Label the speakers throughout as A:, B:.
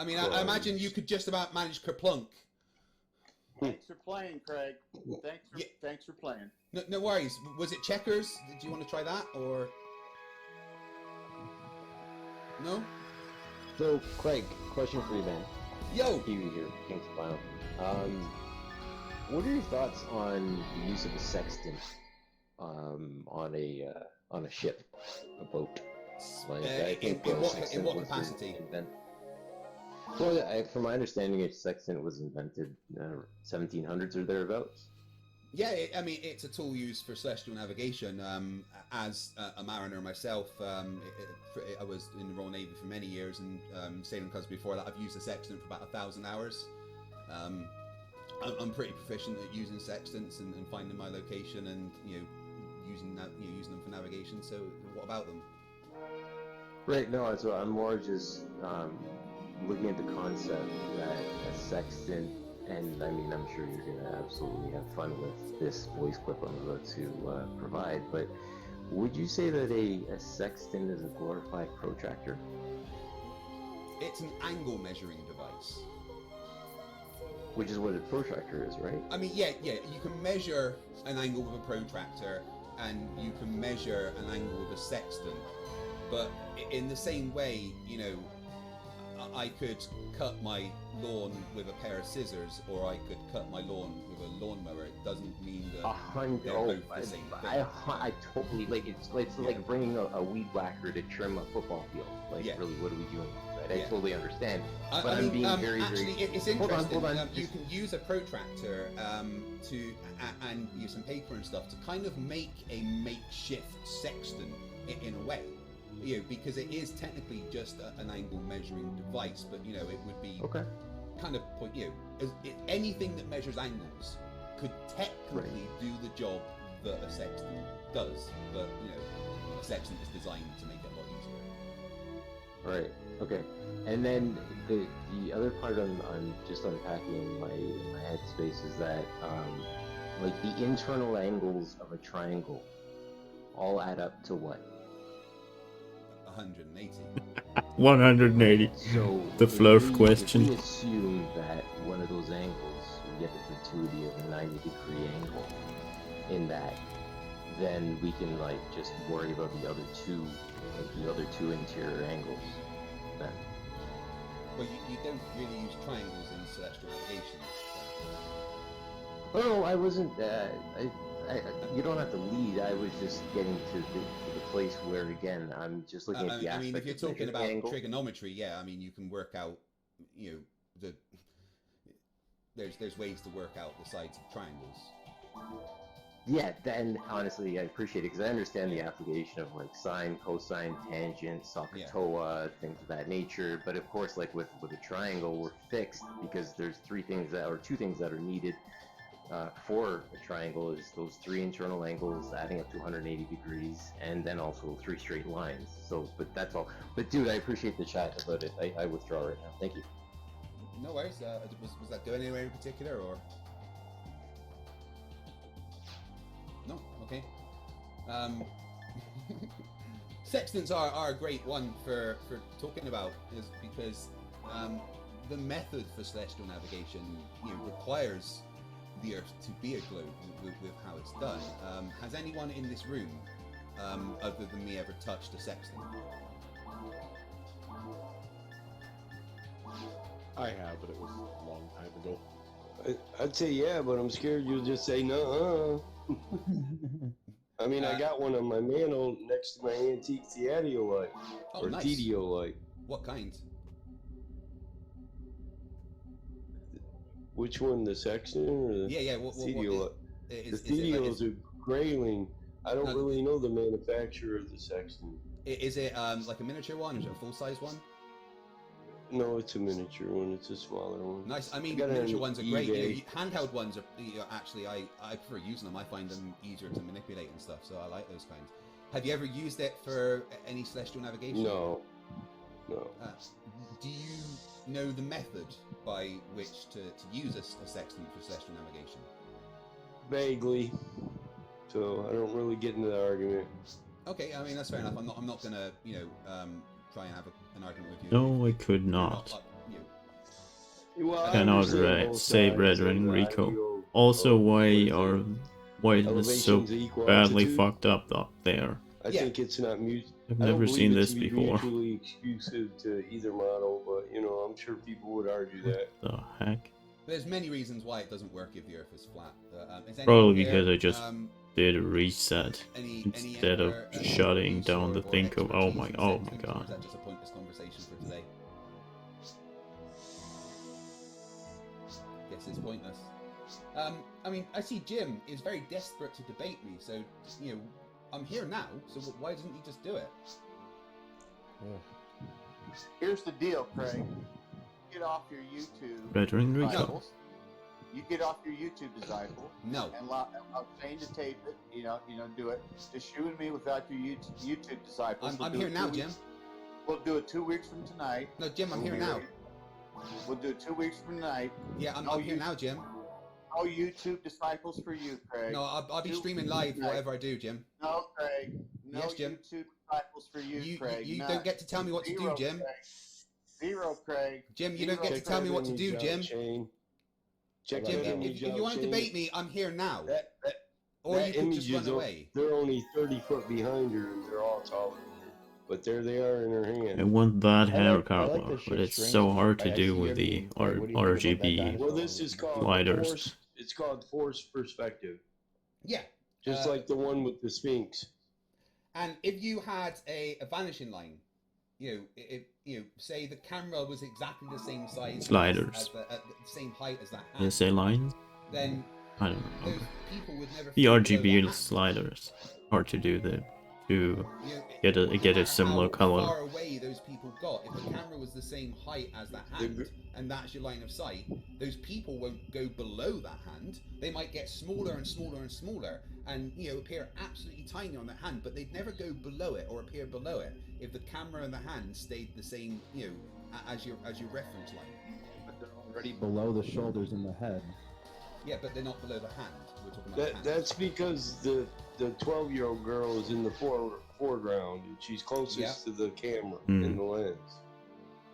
A: I mean, I imagine you could just about manage Kerplunk.
B: Thanks for playing, Craig. Thanks for playing.
A: No worries. Was it checkers? Did you want to try that, or no?
C: So, Craig, question for you, man.
A: Yo!
C: Kiwi here, King's Final. What are your thoughts on the use of a sextant on a ship, a boat? Like,
A: in what capacity?
C: Well, from my understanding, a sextant was invented 1700s or thereabouts.
A: Yeah, I mean, it's a tool used for celestial navigation. As a mariner myself, I was in the Royal Navy for many years, and sailing because before that, I've used a sextant for about 1,000 hours. I'm pretty proficient at using sextants and finding my location, and using them for navigation. So, what about them?
C: Right. No, so I'm more just looking at the concept that a sextant. And I mean, I'm sure you're going to absolutely have fun with this voice clip I'm about to provide, but would you say that a sextant is a glorified protractor?
A: It's an angle measuring device.
C: Which is what a protractor is, right? I
A: mean, yeah, you can measure an angle with a protractor, and you can measure an angle with a sextant, but in the same way, I could cut my lawn with a pair of scissors, or I could cut my lawn with a lawnmower. It doesn't mean that they're both the same thing.
C: I totally it's like bringing a weed whacker to trim a football field. Really, what are we doing? Right? I totally understand. But I'm being very,
A: actually,
C: very.
A: It's interesting.
C: Hold on.
A: You can use a protractor and use some paper and stuff to kind of make a makeshift sextant in a way. Because it is technically just an angle measuring device, but it would be kind of anything that measures angles could technically do the job that a sextant does, but a sextant is designed to make it a lot easier.
C: Right. Okay. And then the other part I'm just unpacking in my headspace is that like the internal angles of a triangle all add up to what?
A: 180.
D: 180.
C: So
D: the Flurf question.
C: If we assume that one of those angles, we get the gratuity of a 90-degree angle in that, then we can just worry about the other two interior angles then.
A: Well, you don't really use triangles in celestial navigation.
C: Oh no, I wasn't. You don't have to lead. I was just getting to the place where, again, I'm just looking at the aspect.
A: I mean, if you're talking about
C: angle.
A: trigonometry, yeah, I mean, you can work out, there's ways to work out the sides of triangles.
C: Yeah, then honestly, I appreciate it because I understand the application of sine, cosine, tangent, SOHCAHTOA, things of that nature. But of course, with a triangle, we're fixed because there's two things that are needed. For a triangle is those three internal angles adding up to 180 degrees, and then also three straight lines. So, but that's all. But dude, I appreciate the chat about it. I withdraw right now. Thank you.
A: No worries. Was that going anywhere in particular, or? No. Okay. Sextants are a great one for talking about, is because the method for celestial navigation requires the Earth to be a globe with how it's done. Has anyone in this room, other than me, ever touched a sextant?
E: I have, but it was a long time ago. I'd say yeah, but I'm scared you'll just say no. I mean, I got one on my mantle next to my antique theodolite,
A: nice.
E: Theodolite.
A: What kind?
E: Which one, the sextant or the theodolite? The theodolites are grayling. I don't really know the manufacturer of the sextant.
A: Is it like a miniature one? Is it a full-size one?
E: No, it's a miniature one. It's a smaller one.
A: Nice. I mean, miniature ones are great. Handheld ones are actually, I prefer using them. I find them easier to manipulate and stuff, so I like those kinds. Have you ever used it for any celestial navigation?
E: No.
A: Do you know the method by which to use a sextant for celestial navigation?
E: Vaguely. So I don't really get into the argument.
A: Okay, I mean that's fair enough. I'm not gonna try and have an argument with you.
D: No, I could not.
E: Well, I
D: Cannot
E: understand both
D: say
E: sides,
D: Red
E: and
D: Ring
E: the
D: Rico.
E: ideal
D: Also,
E: of what is
D: why
E: it,
D: is this so
E: elevations equal
D: badly
E: altitude?
D: fucked up there?
E: I
A: Yeah.
E: think it's not
D: I've
E: I don't
D: never
E: believe
D: seen
E: it
D: this
E: to be
D: before.
E: mutually exclusive to either model, but you know, I'm sure people would argue that.
D: The heck?
A: There's many reasons why it doesn't work if the Earth is flat. Is anyone
D: Probably
A: there,
D: because I just did a reset
A: any
D: instead of
A: other,
D: shutting
A: use
D: down the
A: or
D: thing of oh
A: expertise
D: my
A: in sexting, or
D: god.
A: is that just a pointless conversation for today? Guess it's pointless. I mean, I see Jim is very desperate to debate me, so you know, I'm here now. So why doesn't he just do it?
B: Here's the deal, Craig. Get off your YouTube
D: Red Ring Rico.
B: disciples. You get off your YouTube disciple
A: No.
B: and allow Shane to tape it. You know, do it. Just you and me without your YouTube disciples.
A: I'm here now, Jim.
B: We'll do it 2 weeks from tonight.
A: No, Jim, I'm here now.
B: We'll do it 2 weeks from tonight.
A: Yeah, I'm here now, Jim.
B: No YouTube disciples for you, Craig.
A: No, I'll be streaming live whatever I do, Jim.
B: No, Craig. No
A: Yes, Jim.
B: YouTube disciples for you, Craig.
A: You
B: None.
A: don't get to tell me what to do,
B: Zero,
A: Jim.
B: Craig. Zero, Craig.
A: Jim, you don't get to
E: Check
A: tell me
E: that
A: what to
E: image
A: do,
E: out,
A: Jim.
E: Shane. Check
A: Jim,
E: that
A: if
E: image
A: you
E: out,
A: want to
E: Shane.
A: debate me, I'm here now.
E: That
A: Or
E: that
A: you could
E: image
A: just run
E: is
A: away.
E: They're only 30 foot behind her, and they're all taller than her. But there they are in her hand.
D: I want that hair
F: I like
D: color,
F: the
D: but
F: shit
D: it's
F: string.
D: so hard to
F: I
D: do
F: see
D: with the
F: everything. What do you think about that
D: RGB.
F: dinosaur?
E: Well, this is called
D: Sliders.
E: force. It's called force perspective,
A: Yeah.
E: just like the one with the Sphinx.
A: And if you had a vanishing line, if say the camera was exactly the same size,
D: Sliders.
A: as the same height as that
D: You
A: hand,
D: say lines?
A: then
D: I don't
A: those
D: remember.
A: people would never.
D: The
A: feel below
D: RGB
A: that hand.
D: sliders. Hard to do to
A: You-
D: get
A: no
D: a
A: matter
D: similar
A: how
D: color.
A: far away those people got, if the camera was the same height as that hand, and that's your line of sight, those people won't go below that hand. They might get smaller and smaller and smaller, and appear absolutely tiny on that hand, but they'd never go below it or appear below it if the camera and the hand stayed the same, as your reference line.
F: But they're already below the shoulders and the head.
A: Yeah, but they're not below the hand. We're talking about the hand.
E: That's because the 12-year-old girl is in the foreground, and she's closest to the camera and the lens.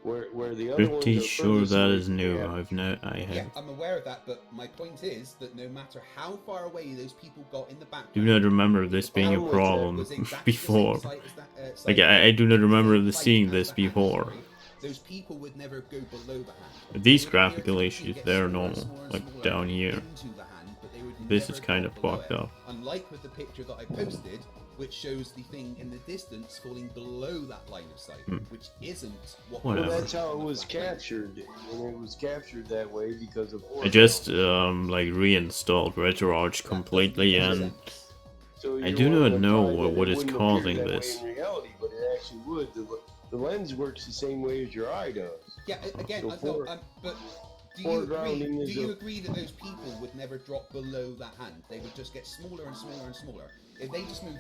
E: Where the other ones
D: Pretty
E: are
D: sure
E: furthest
D: that
E: away
D: is
E: from
D: new.
E: the camera.
D: I
A: Yeah,
D: have.
A: I'm aware of that, but my point is that no matter how far away those people got in the background,
D: Do not remember this being a
E: was
D: problem
A: was exactly
D: before.
A: the same size as that,
D: Like
A: size
D: I do not remember
A: same height
D: seeing
A: as
D: this
A: the hand,
D: before.
A: sorry. Those people would never go below the hand.
D: These
A: They would appear
D: graphical
A: to
D: issues,
A: get
D: they're
A: smaller and
D: normal,
A: smaller and
D: like
A: smaller
D: down here.
A: into the hand, but they would
D: This
A: never
D: is kind
A: drop
D: of
A: below
D: fucked
A: it.
D: up.
A: Unlike with the picture that I posted, which shows the thing in the distance falling below that line of sight, which isn't what.
D: Whatever.
E: Well, that's how it was captured, and it was captured that way because of.
D: I just like reinstalled RetroArch completely, and
E: So
D: I
E: you
D: do
E: want
D: not
E: to
D: know
E: imply that
D: what
E: it
D: is
E: wouldn't appear
D: causing
E: that way
D: this.
E: in reality, but it actually would. The lens works the same way as your eye does.
A: Yeah, again,
E: So
A: but do
E: foregrounding
A: you
E: is
A: agree? Do you
E: a-
A: agree that those people would never drop below that hand? They would just get smaller and smaller and smaller. If they just move,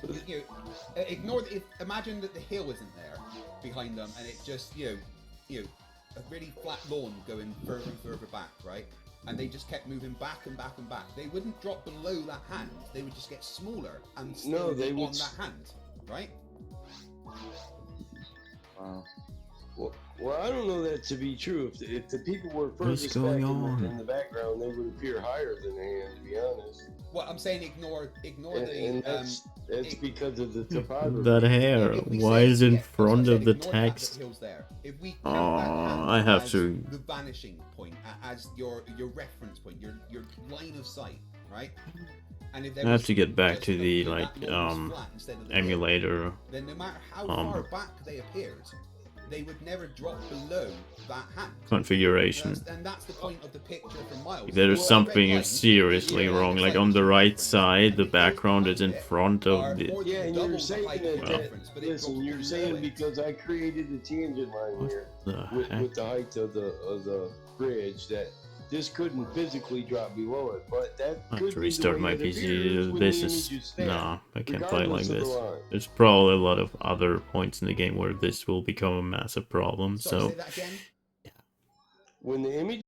A: ignore. Imagine that the hill isn't there behind them, and it just a really flat lawn going further and further back, right? And they just kept moving back and back and back. They wouldn't drop below that hand. They would just get smaller and still
E: they
A: be
E: would
A: on that hand, right?
F: Wow.
E: Well, I don't know that to be true. If the people were
D: What's
E: furthest
D: going
E: back
D: on?
E: in the background, they would appear higher than the hand, to be honest.
A: Well, I'm saying ignore
E: And
A: the.
E: that's because of the topography.
D: That hair,
A: If we
D: why
A: say-
D: is it in
A: yeah, that's what I
D: front
A: said,
D: of the
A: ignore fact that
D: text?
A: hill's there. If we count
D: Oh,
A: that hand
D: I have
A: as
D: to-
A: the vanishing point, as your reference point, your line of sight, right? And if there
D: I have
A: was
D: to get back
A: just
D: to the
A: that
D: like
A: lawn was flat instead of the hill,
D: emulator.
A: then no matter how far back they appeared, they would never drop below that hand.
D: Configuration.
A: And that's the point of the picture from Miles.
D: There's
A: Well,
D: something
A: red line,
D: seriously
A: your line
D: wrong.
A: of
D: Like
A: sight
D: on
A: is
D: the
A: your
D: right
A: reference,
D: side,
A: and
D: the
A: the
D: background is in
A: bit
D: front
A: are
D: of the.
A: more than
E: Yeah, and
A: double
E: you're
A: the
E: saying
A: height of
E: that.
A: the reference, but it
E: Listen,
A: drops
E: you're
A: below
E: saying
A: it.
E: because I created the tangent line
D: What
E: here
D: the
E: with
D: heck?
E: the height of the bridge that this couldn't physically drop below it, but that
D: I have
E: could
D: to
E: be the
D: restart
E: way
D: my
E: it
D: PC.
E: appears when
D: This
E: the
D: is
E: image snapped,
D: nah. I can't play it like
E: regardless of the
D: this.
E: line.
D: There's probably a lot of other points in the game where this will become a massive problem.
A: Sorry,
D: So
A: say that again.
E: When the image